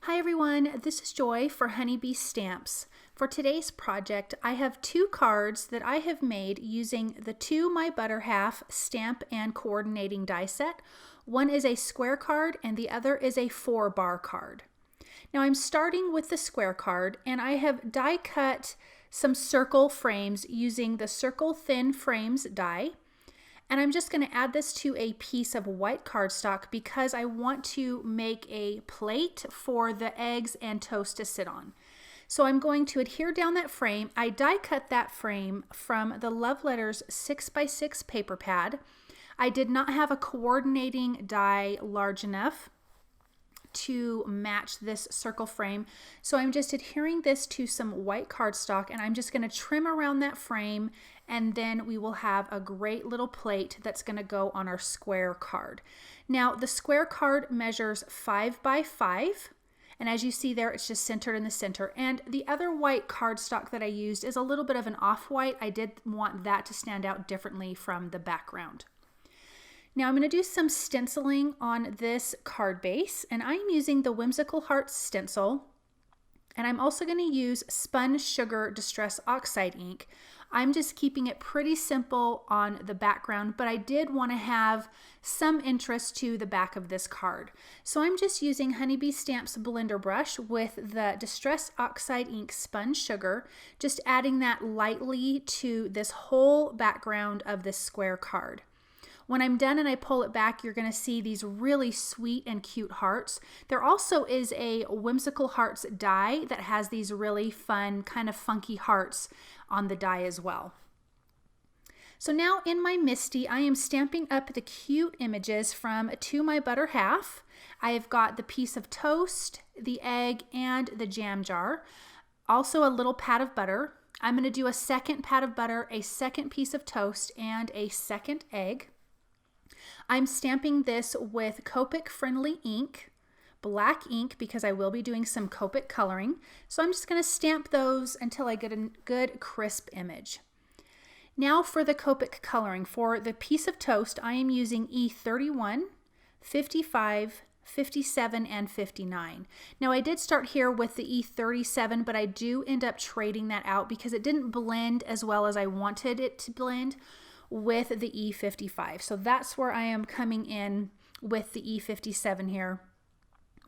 Hi everyone, this is Joy for Honeybee Stamps. For today's project, I have two cards that I have made using the To My Butter Half stamp and coordinating die set. One is a square card and the other is a 4-bar card. Now I'm starting with the square card and I have die cut some circle frames using the Circle Thin Frames die. And I'm just going to add this to a piece of white cardstock because I want to make a plate for the eggs and toast to sit on. So I'm going to adhere down that frame. I die cut that frame from the Love Letters 6x6 paper pad. I did not have a coordinating die large enough to match this circle frame. So I'm just adhering this to some white cardstock and I'm just going to trim around that frame, and then we will have a great little plate that's going to go on our square card. Now the square card measures 5 by 5. And as you see there, it's just centered in the center. And the other white cardstock that I used is a little bit of an off-white. I did want that to stand out differently from the background. Now I'm going to do some stenciling on this card base, and I'm using the Whimsical Hearts stencil, and I'm also going to use Spun Sugar Distress Oxide ink. I'm just keeping it pretty simple on the background, but I did want to have some interest to the back of this card. So I'm just using Honeybee Stamps blender brush with the Distress Oxide ink Spun Sugar, just adding that lightly to this whole background of this square card. When I'm done and I pull it back, you're going to see these really sweet and cute hearts. There also is a Whimsical Hearts die that has these really fun, kind of funky hearts on the die as well. So now in my MISTI, I am stamping up the cute images from To My Butter Half. I've got the piece of toast, the egg, and the jam jar. Also a little pat of butter. I'm going to do a second pat of butter, a second piece of toast, and a second egg. I'm stamping this with Copic friendly ink, black ink, because I will be doing some Copic coloring. So I'm just going to stamp those until I get a good crisp image. Now for the Copic coloring. For the piece of toast, I am using E31, 55, 57, and 59. Now I did start here with the E37, but I do end up trading that out because it didn't blend as well as I wanted it to blend with the E55. So that's where I am coming in with the E57 here.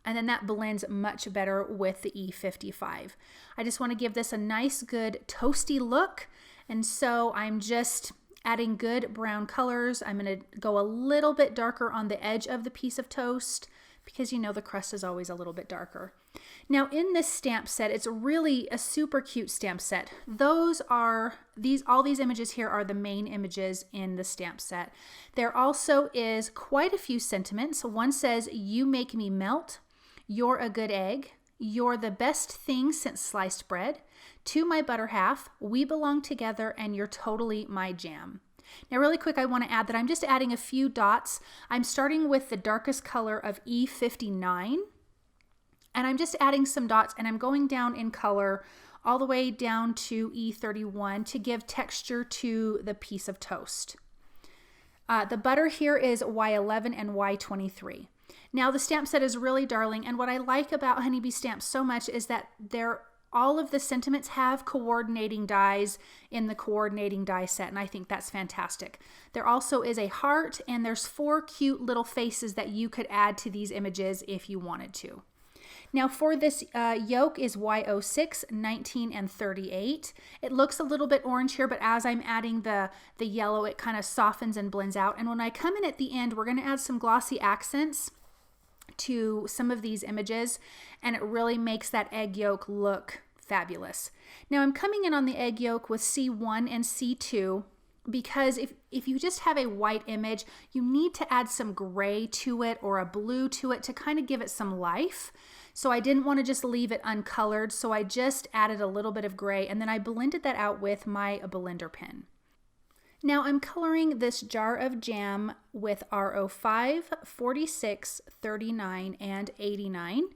And then that blends much better with the E55. I just want to give this a nice, good toasty look. And so I'm just adding good brown colors. I'm going to go a little bit darker on the edge of the piece of toast because you know the crust is always a little bit darker. Now in this stamp set, it's really a super cute stamp set. All these images here are the main images in the stamp set. There also is quite a few sentiments. One says, "You make me melt," "You're a good egg," "You're the best thing since sliced bread," "To my butter half," "We belong together," and "You're totally my jam." Now really quick, I want to add that I'm just adding a few dots. I'm starting with the darkest color of E59, and I'm just adding some dots, and I'm going down in color all the way down to E31 to give texture to the piece of toast. The butter here is Y11 and Y23. Now the stamp set is really darling, and what I like about Honeybee Stamps so much is that all of the sentiments have coordinating dies in the coordinating die set, and I think that's fantastic. There also is a heart, and there's 4 cute little faces that you could add to these images if you wanted to. Now for this yoke is Y06, 19, and 38. It looks a little bit orange here, but as I'm adding the yellow, it kind of softens and blends out. And when I come in at the end, we're going to add some glossy accents to some of these images, and it really makes that egg yolk look fabulous. Now I'm coming in on the egg yolk with C1 and C2 because if you just have a white image, you need to add some gray to it or a blue to it to kind of give it some life. So I didn't want to just leave it uncolored, so I just added a little bit of gray, and then I blended that out with my blender pen. Now I'm coloring this jar of jam with RO5, 46, 39, and 89.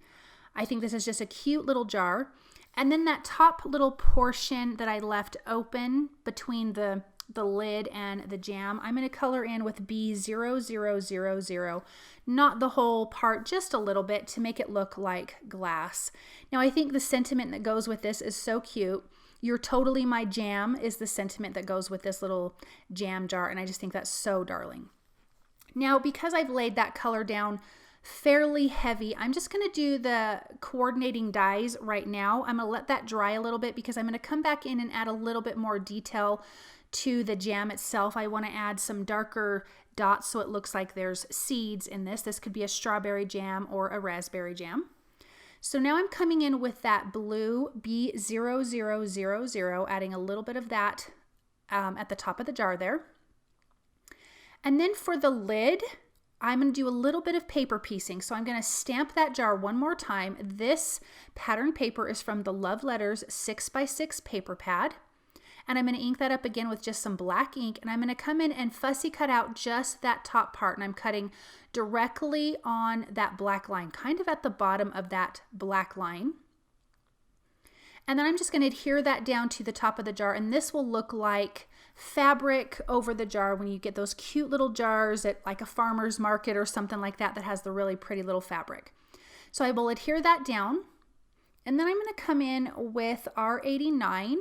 I think this is just a cute little jar. And then that top little portion that I left open between the the lid and the jam, I'm going to color in with B0000, not the whole part, just a little bit to make it look like glass. Now I think the sentiment that goes with this is so cute. You're totally my jam is the sentiment that goes with this little jam jar, and I just think that's so darling. Now because I've laid that color down fairly heavy, I'm just going to do the coordinating dies right now. I'm going to let that dry a little bit because I'm going to come back in and add a little bit more detail to the jam itself. I want to add some darker dots so it looks like there's seeds in this. This could be a strawberry jam or a raspberry jam. So now I'm coming in with that blue B0000, adding a little bit of that at the top of the jar there. And then for the lid, I'm going to do a little bit of paper piecing. So I'm going to stamp that jar one more time. This pattern paper is from the Love Letters 6x6 paper pad. And I'm going to ink that up again with just some black ink. And I'm going to come in and fussy cut out just that top part. And I'm cutting directly on that black line, kind of at the bottom of that black line. And then I'm just going to adhere that down to the top of the jar. And this will look like fabric over the jar when you get those cute little jars at like a farmer's market or something like that that has the really pretty little fabric. So I will adhere that down, and then I'm going to come in with R89,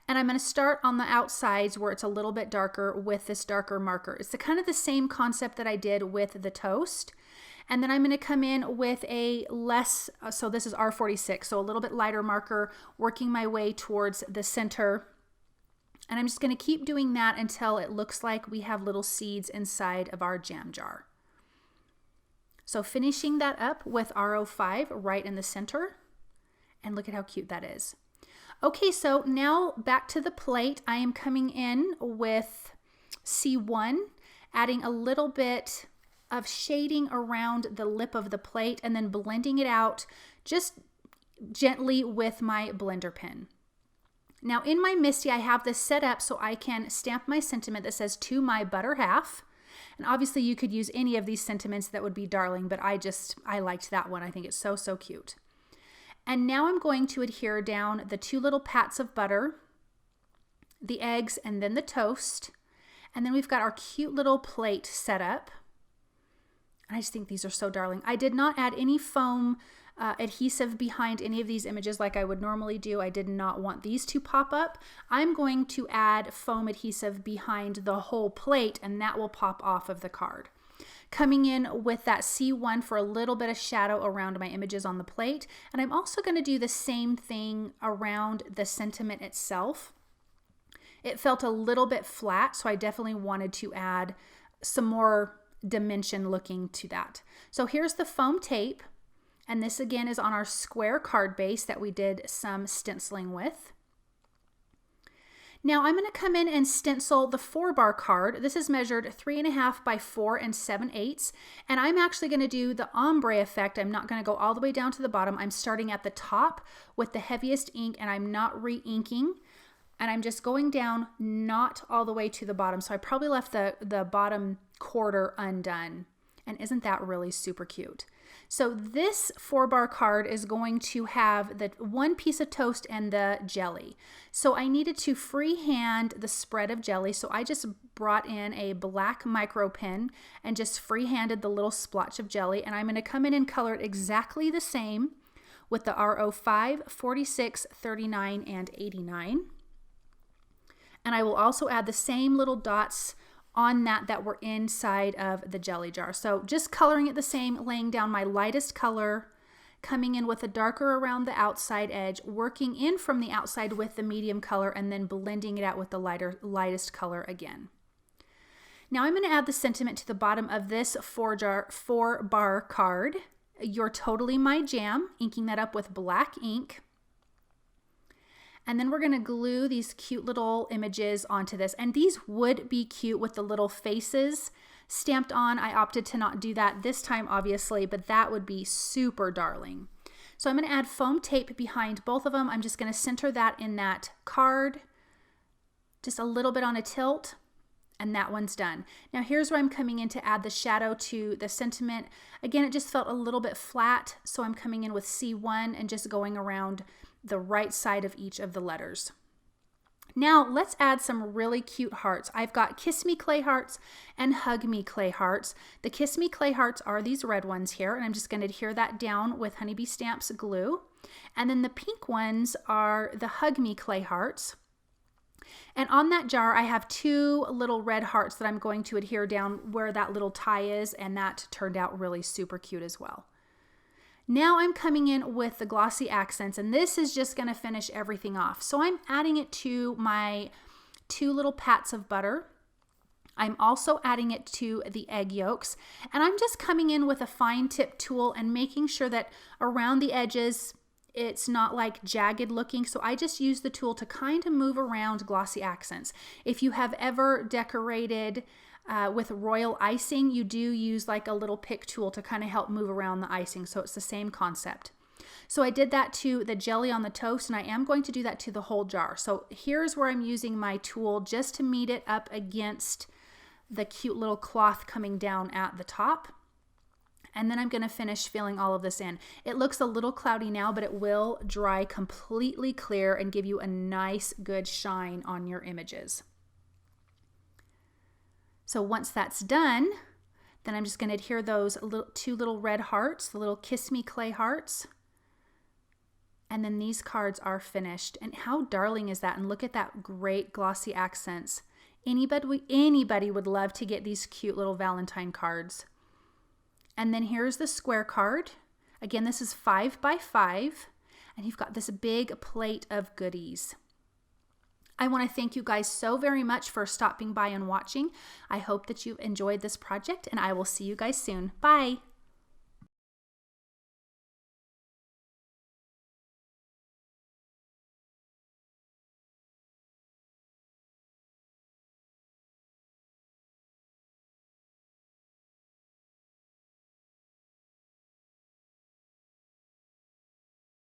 and I'm going to start on the outsides where it's a little bit darker with this darker marker. It's kind of the same concept that I did with the toast. And then I'm going to come in with a less, so this is R46, so a little bit lighter marker, working my way towards the center. And I'm just going to keep doing that until it looks like we have little seeds inside of our jam jar. So finishing that up with R05 right in the center. And look at how cute that is. Okay, so now back to the plate. I am coming in with C1, adding a little bit of shading around the lip of the plate and then blending it out just gently with my blender pen. Now in my MISTI, I have this set up so I can stamp my sentiment that says to my butter half. And obviously you could use any of these sentiments that would be darling, but I liked that one. I think it's so, so cute. And now I'm going to adhere down the two little pats of butter, the eggs, and then the toast. And then we've got our cute little plate set up. I just think these are so darling. I did not add any foam adhesive behind any of these images like I would normally do. I did not want these to pop up. I'm going to add foam adhesive behind the whole plate, and that will pop off of the card. Coming in with that C1 for a little bit of shadow around my images on the plate. And I'm also going to do the same thing around the sentiment itself. It felt a little bit flat, so I definitely wanted to add some more dimension looking to that. So here's the foam tape, and this again is on our square card base that we did some stenciling with. Now I'm going to come in and stencil the 4-bar card. This is measured 3.5 by 4 7/8, and I'm actually going to do the ombre effect. I'm not going to go all the way down to the bottom. I'm starting at the top with the heaviest ink, and I'm not re-inking, and I'm just going down, not all the way to the bottom. So I probably left the bottom quarter undone. And isn't that really super cute? So this 4-bar card is going to have the one piece of toast and the jelly. So I needed to freehand the spread of jelly. So I just brought in a black micro pen and just freehanded the little splotch of jelly. And I'm going to come in and color it exactly the same with the R05, 46, 39, and 89. And I will also add the same little dots on that were inside of the jelly jar. So just coloring it the same, laying down my lightest color, coming in with a darker around the outside edge, working in from the outside with the medium color, and then blending it out with the lightest color again. Now I'm going to add the sentiment to the bottom of this 4-bar card. You're totally my jam, inking that up with black ink. And then we're going to glue these cute little images onto this. And these would be cute with the little faces stamped on. I opted to not do that this time, obviously, but that would be super darling. So I'm going to add foam tape behind both of them. I'm just going to center that in that card, just a little bit on a tilt, and that one's done. Now here's where I'm coming in to add the shadow to the sentiment. Again, it just felt a little bit flat, so I'm coming in with C1 and just going around the right side of each of the letters. Now let's add some really cute hearts. I've got Kiss Me clay hearts and Hug Me clay hearts. The Kiss Me clay hearts are these red ones here, and I'm just going to adhere that down with Honeybee Stamps glue. And then the pink ones are the Hug Me clay hearts. And on that jar I have 2 little red hearts that I'm going to adhere down where that little tie is, and that turned out really super cute as well. Now I'm coming in with the Glossy Accents, and this is just going to finish everything off. So I'm adding it to my 2 little pats of butter. I'm also adding it to the egg yolks, and I'm just coming in with a fine tip tool and making sure that around the edges it's not like jagged looking. So I just use the tool to kind of move around Glossy Accents. If you have ever decorated with royal icing, you do use like a little pick tool to kind of help move around the icing. So it's the same concept. So I did that to the jelly on the toast, and I am going to do that to the whole jar. So here's where I'm using my tool just to meet it up against the cute little cloth coming down at the top. And then I'm going to finish filling all of this in. It looks a little cloudy now, but it will dry completely clear and give you a nice good shine on your images. So once that's done, then I'm just going to adhere those 2 little red hearts, the little Kiss Me clay hearts. And then these cards are finished. And how darling is that? And look at that great Glossy Accents. Anybody would love to get these cute little Valentine cards. And then here's the square card. Again, this is 5 by 5, and you've got this big plate of goodies. I want to thank you guys so very much for stopping by and watching. I hope that you've enjoyed this project, and I will see you guys soon. Bye.